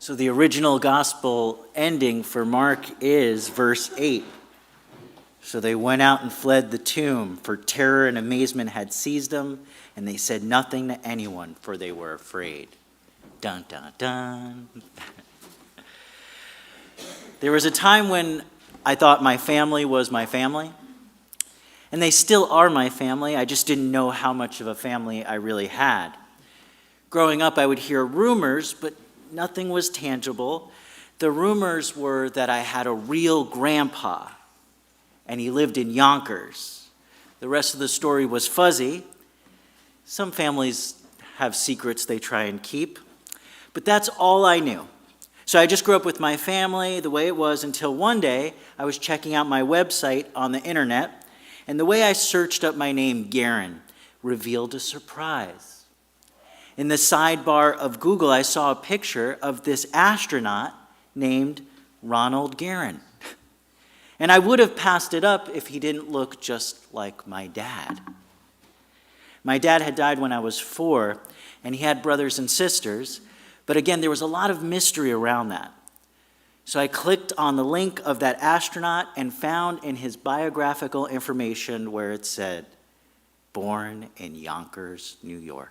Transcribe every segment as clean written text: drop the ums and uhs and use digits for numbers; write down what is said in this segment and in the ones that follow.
So the original gospel ending for Mark is verse 8. So they went out and fled the tomb, for terror and amazement had seized them, and they said nothing to anyone, for they were afraid. Dun, dun, dun. There was a time when I thought my family was my family, and they still are my family. I just didn't know how much of a family I really had. Growing up, I would hear rumors, but nothing was tangible. The rumors were that I had a real grandpa, and he lived in Yonkers. The rest of the story was fuzzy. Some families have secrets they try and keep, but that's all I knew. So I just grew up with my family the way it was until one day I was checking out my website on the internet, and the way I searched up my name, Garen, revealed a surprise. In the sidebar of Google, I saw a picture of this astronaut named Ronald Garen. And I would have passed it up if he didn't look just like my dad. My dad had died when I was 4, and he had brothers and sisters. But again, there was a lot of mystery around that. So I clicked on the link of that astronaut and found in his biographical information where it said, born in Yonkers, New York.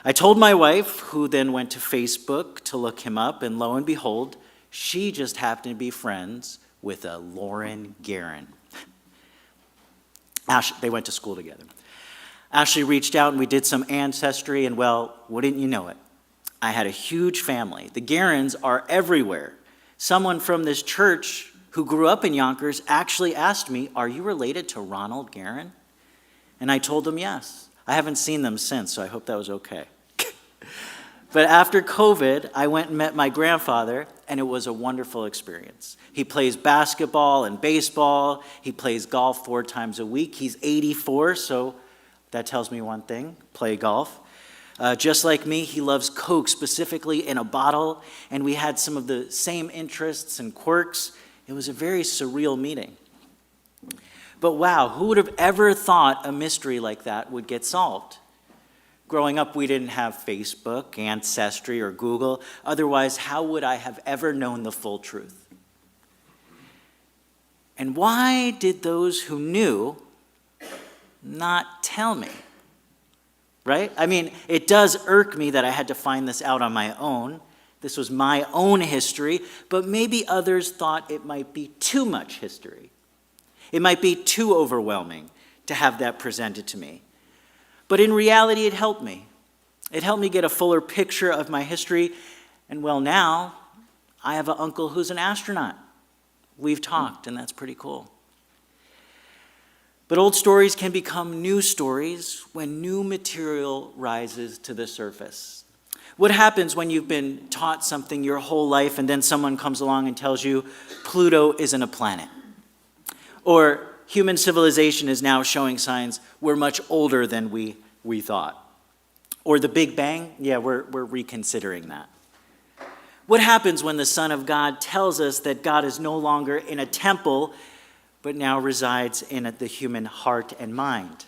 I told my wife, who then went to Facebook to look him up, and lo and behold, she just happened to be friends with a Lauren Garen. They went to school together. Ashley reached out and we did some ancestry, and well, wouldn't you know it, I had a huge family. The Garens are everywhere. Someone from this church who grew up in Yonkers actually asked me, are you related to Ronald Garen? And I told them yes. I haven't seen them since, so I hope that was okay. But after COVID, I went and met my grandfather, and it was a wonderful experience. He plays basketball and baseball. He plays golf 4 times a week. He's 84, so that tells me one thing, play golf. Just like me, he loves Coke, specifically in a bottle, and we had some of the same interests and quirks. It was a very surreal meeting. But wow, who would have ever thought a mystery like that would get solved? Growing up, we didn't have Facebook, Ancestry, or Google. Otherwise, how would I have ever known the full truth? And why did those who knew not tell me? Right? I mean, it does irk me that I had to find this out on my own. This was my own history, but maybe others thought it might be too much history. It might be too overwhelming to have that presented to me. But in reality, it helped me. It helped me get a fuller picture of my history. And well, now I have an uncle who's an astronaut. We've talked, and that's pretty cool. But old stories can become new stories when new material rises to the surface. What happens when you've been taught something your whole life and then someone comes along and tells you Pluto isn't a planet? Or human civilization is now showing signs we're much older than we thought. Or the Big Bang, yeah, we're reconsidering that. What happens when the Son of God tells us that God is no longer in a temple, but now resides in the human heart and mind?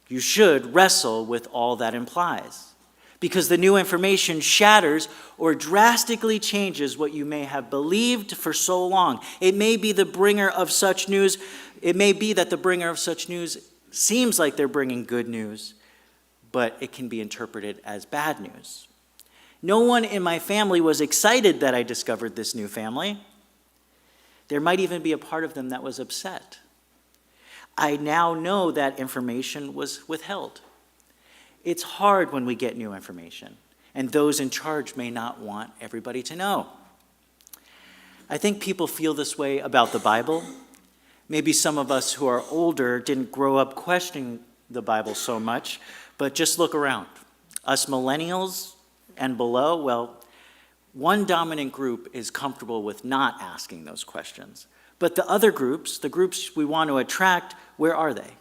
You should wrestle with all that implies, because the new information shatters or drastically changes what you may have believed for so long. It may be the bringer of such news. It may be that the bringer of such news seems like they're bringing good news, but it can be interpreted as bad news. No one in my family was excited that I discovered this new family. There might even be a part of them that was upset. I now know that information was withheld. It's hard when we get new information, and those in charge may not want everybody to know. I think people feel this way about the Bible. Maybe some of us who are older didn't grow up questioning the Bible so much, but just look around. Us millennials and below, well, one dominant group is comfortable with not asking those questions. But the other groups, the groups we want to attract, where are they?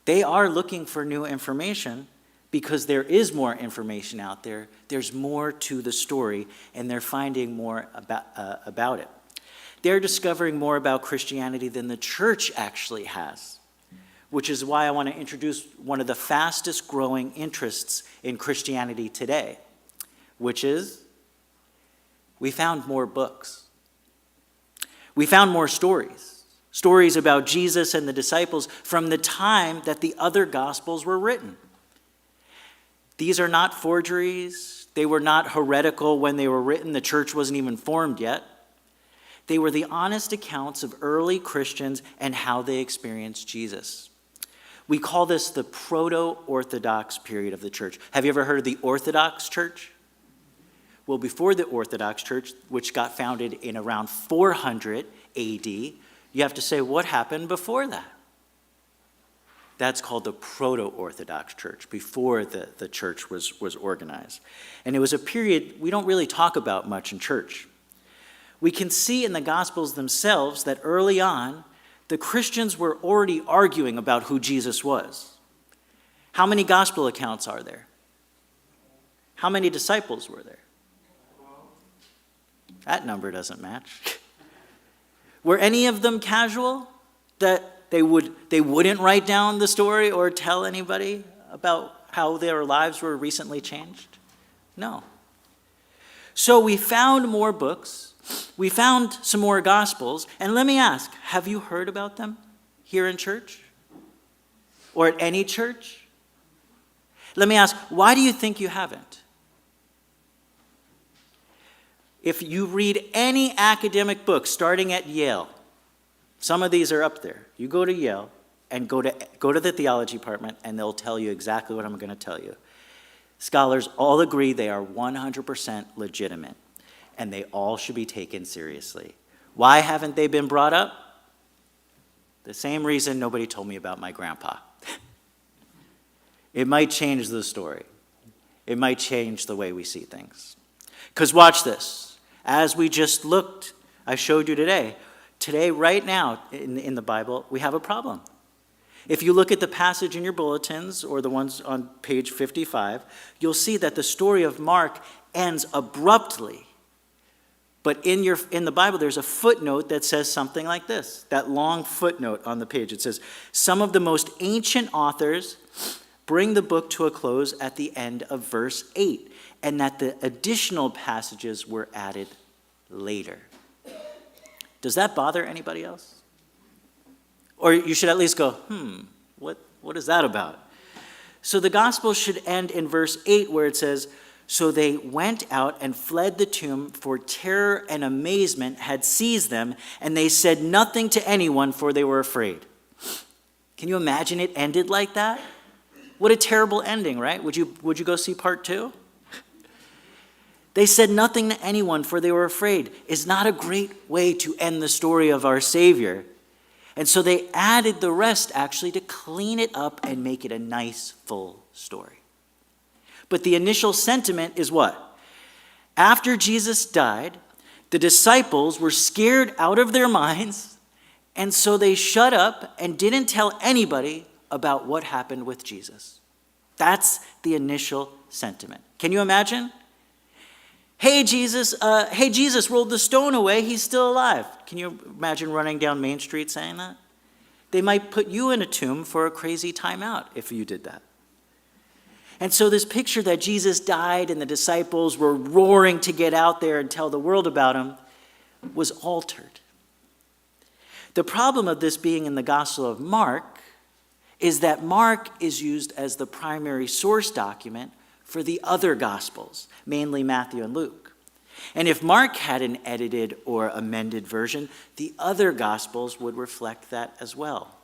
They are looking for new information because there is more information out there. There's more to the story, and they're finding more about it. They're discovering more about Christianity than the church actually has. which is why I want to introduce one of the fastest growing interests in Christianity today, which is we found more books. We found more stories about Jesus and the disciples from the time that the other Gospels were written. These are not forgeries. They were not heretical when they were written. The church wasn't even formed yet. They were the honest accounts of early Christians and how they experienced Jesus. We call this the proto-Orthodox period of the church. Have you ever heard of the Orthodox Church? Well, before the Orthodox Church, which got founded in around 400 AD, you have to say, what happened before that? That's called the Proto-Orthodox Church, before the church was organized. And it was a period we don't really talk about much in church. We can see in the Gospels themselves that early on, the Christians were already arguing about who Jesus was. How many gospel accounts are there? How many disciples were there? That number doesn't match. Were any of them casual? That they wouldn't write down the story or tell anybody about how their lives were recently changed? No. So we found more books. We found some more gospels. And let me ask, have you heard about them here in church? Or at any church? Let me ask, why do you think you haven't? If you read any academic book starting at Yale, some of these are up there. You go to Yale and go to the theology department and they'll tell you exactly what I'm going to tell you. Scholars all agree they are 100% legitimate and they all should be taken seriously. Why haven't they been brought up? The same reason nobody told me about my grandpa. It might change the story. It might change the way we see things. Because watch this. As we just looked, I showed you today, right now in the Bible, we have a problem. If you look at the passage in your bulletins or the ones on page 55, you'll see that the story of Mark ends abruptly. But in the Bible, there's a footnote that says something like this, that long footnote on the page. It says, some of the most ancient authors bring the book to a close at the end of verse 8, and that the additional passages were added later. Does that bother anybody else? Or you should at least go, what is that about? So the gospel should end in verse 8 where it says, so they went out and fled the tomb, for terror and amazement had seized them, and they said nothing to anyone, for they were afraid. Can you imagine it ended like that? What a terrible ending, right? Would you go see part 2? They said nothing to anyone, for they were afraid. Is not a great way to end the story of our Savior. And so they added the rest actually to clean it up and make it a nice, full story. But the initial sentiment is what? After Jesus died, the disciples were scared out of their minds, and so they shut up and didn't tell anybody about what happened with Jesus. That's the initial sentiment. Can you imagine? Hey, Jesus, rolled the stone away. He's still alive. Can you imagine running down Main Street saying that? They might put you in a tomb for a crazy timeout if you did that. And so this picture that Jesus died and the disciples were roaring to get out there and tell the world about him was altered. The problem of this being in the Gospel of Mark is that Mark is used as the primary source document for the other Gospels, mainly Matthew and Luke. And if Mark had an edited or amended version, the other Gospels would reflect that as well.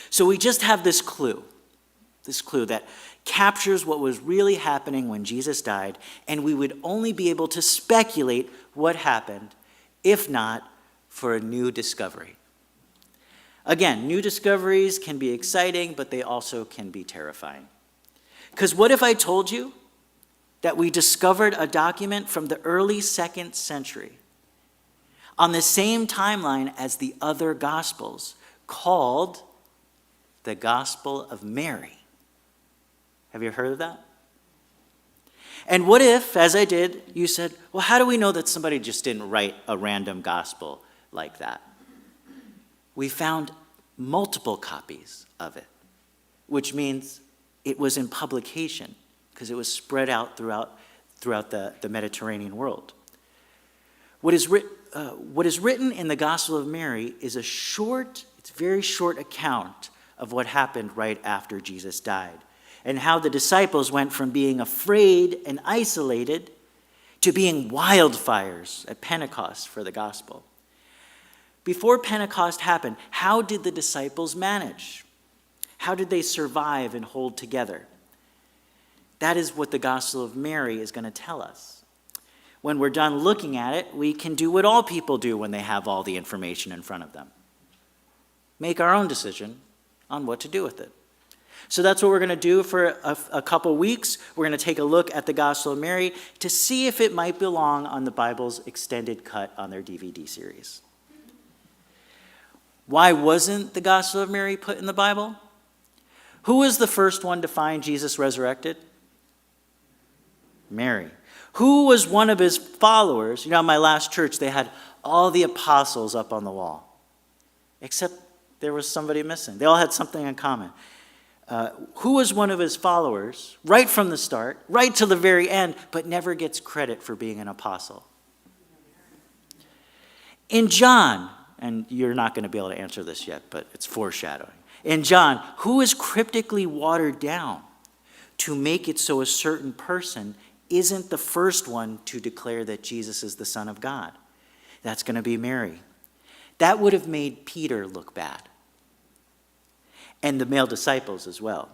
So we just have this clue that captures what was really happening when Jesus died, and we would only be able to speculate what happened, if not for a new discovery. Again, new discoveries can be exciting, but they also can be terrifying. Because what if I told you that we discovered a document from the early 2nd century on the same timeline as the other Gospels called the Gospel of Mary? Have you heard of that? And what if, as I did, you said, well, how do we know that somebody just didn't write a random gospel like that? We found multiple copies of it, which means it was in publication because it was spread out throughout the Mediterranean world. What is written in the Gospel of Mary is it's a very short account of what happened right after Jesus died and how the disciples went from being afraid and isolated to being wildfires at Pentecost for the gospel. Before Pentecost happened, how did the disciples manage? How did they survive and hold together? That is what the Gospel of Mary is going to tell us. When we're done looking at it, we can do what all people do when they have all the information in front of them. Make our own decision on what to do with it. So that's what we're going to do for a couple weeks. We're going to take a look at the Gospel of Mary to see if it might belong on the Bible's extended cut on their DVD series. Why wasn't the Gospel of Mary put in the Bible? Who was the first one to find Jesus resurrected? Mary. Who was one of his followers? You know, in my last church, they had all the apostles up on the wall, except there was somebody missing. They all had something in common. Who was one of his followers right from the start, right to the very end, but never gets credit for being an apostle? In John, and you're not going to be able to answer this yet, but it's foreshadowing. In John, who is cryptically watered down to make it so a certain person isn't the first one to declare that Jesus is the Son of God? That's going to be Mary. That would have made Peter look bad. And the male disciples as well.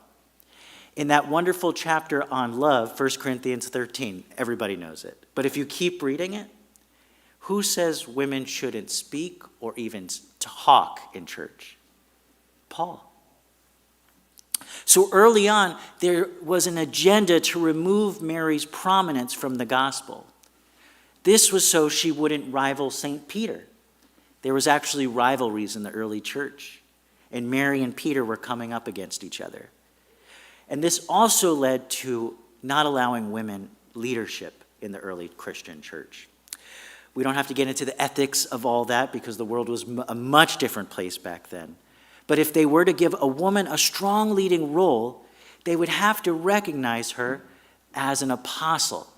In that wonderful chapter on love, 1 Corinthians 13, everybody knows it. But if you keep reading it, who says women shouldn't speak or even talk in church? Paul. So early on, there was an agenda to remove Mary's prominence from the gospel. This was so she wouldn't rival St. Peter. There was actually rivalries in the early church. And Mary and Peter were coming up against each other. And this also led to not allowing women leadership in the early Christian church. We don't have to get into the ethics of all that because the world was a much different place back then. But if they were to give a woman a strong leading role, they would have to recognize her as an apostle.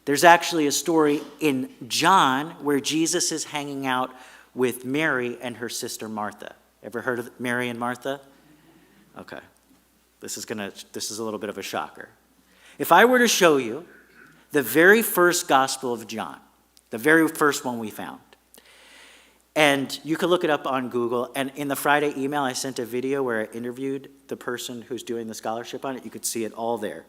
There's actually a story in John where Jesus is hanging out with Mary and her sister Martha. Ever heard of Mary and Martha? Okay. This is a little bit of a shocker. If I were to show you the very first Gospel of John, the very first one we found, and you can look it up on Google, and in the Friday email I sent a video where I interviewed the person who's doing the scholarship on it. You could see it all there.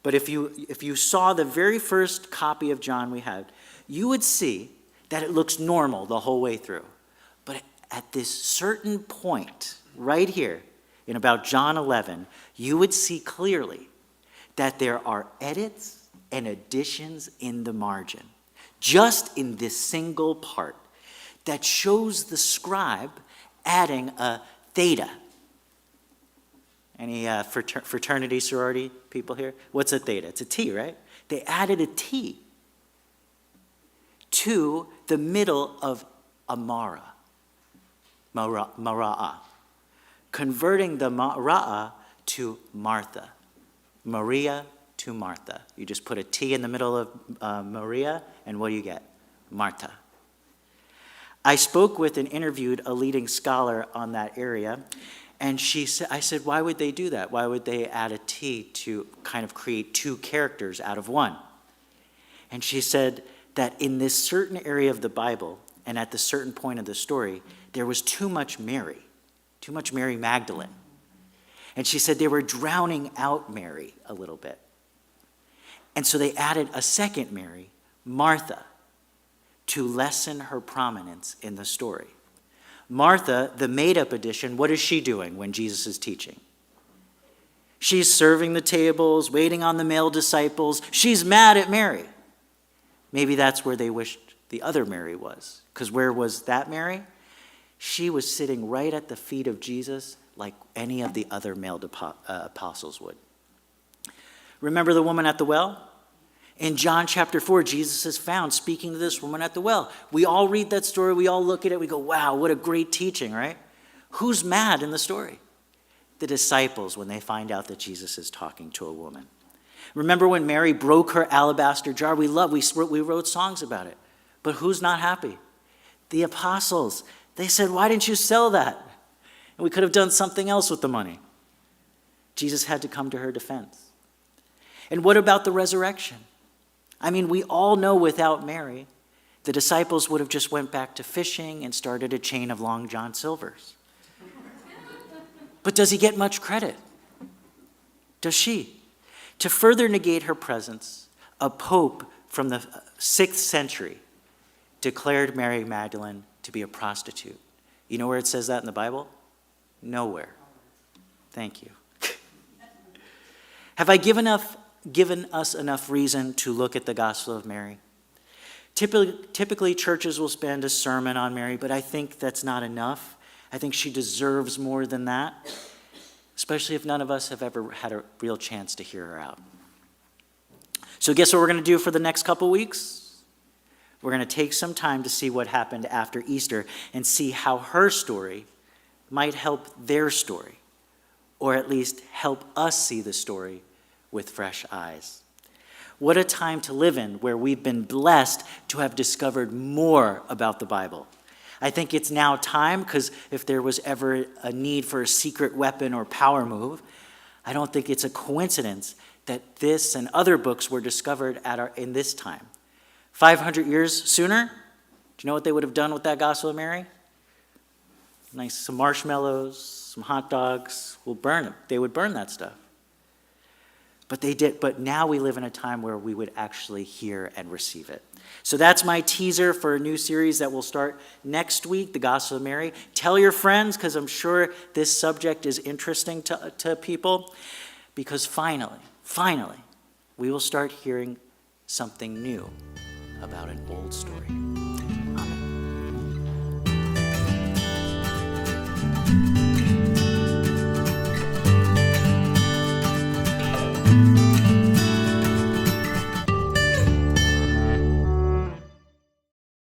But if you saw the very first copy of John we had, you would see that it looks normal the whole way through. But at this certain point, right here, in about John 11, you would see clearly that there are edits and additions in the margin, just in this single part, that shows the scribe adding a theta. Any fraternity, sorority people here? What's a theta? It's a T, right? They added a T to the middle of Amara, Mara'ah, converting the Mara'ah to Martha, Maria to Martha. You just put a T in the middle of Maria, and what do you get? Martha. I spoke with and interviewed a leading scholar on that area, and I said, why would they do that? Why would they add a T to kind of create two characters out of one? And she said that in this certain area of the Bible, and at the certain point of the story, there was too much Mary Magdalene. And she said they were drowning out Mary a little bit. And so they added a second Mary, Martha, to lessen her prominence in the story. Martha, the made-up edition, what is she doing when Jesus is teaching? She's serving the tables, waiting on the male disciples. She's mad at Mary. Maybe that's where they wished the other Mary was. Because where was that Mary? She was sitting right at the feet of Jesus like any of the other male apostles would. Remember the woman at the well? In John chapter 4, Jesus is found speaking to this woman at the well. We all read that story. We all look at it. We go, wow, what a great teaching, right? Who's mad in the story? The disciples, when they find out that Jesus is talking to a woman. Remember when Mary broke her alabaster jar? We wrote songs about it. But who's not happy? The apostles. They said, why didn't you sell that? And we could have done something else with the money. Jesus had to come to her defense. And what about the resurrection? I mean, we all know without Mary, the disciples would have just went back to fishing and started a chain of Long John Silvers. But does he get much credit? Does she? To further negate her presence, a pope from the 6th century declared Mary Magdalene to be a prostitute. You know where it says that in the Bible? Nowhere. Thank you. Have I given us enough reason to look at the Gospel of Mary? Typically, churches will spend a sermon on Mary, but I think that's not enough. I think she deserves more than that, especially if none of us have ever had a real chance to hear her out. So guess what we're going to do for the next couple weeks? We're going to take some time to see what happened after Easter and see how her story might help their story, or at least help us see the story with fresh eyes. What a time to live in, where we've been blessed to have discovered more about the Bible. I think it's now time, because if there was ever a need for a secret weapon or power move, I don't think it's a coincidence that this and other books were discovered in this time. 500 years sooner, do you know what they would have done with that Gospel of Mary? Some marshmallows, some hot dogs, we'll burn them. They would burn that stuff. But they did. But now we live in a time where we would actually hear and receive it. So that's my teaser for a new series that will start next week, the Gospel of Mary. Tell your friends, because I'm sure this subject is interesting to people. Because finally, we will start hearing something new about an old story.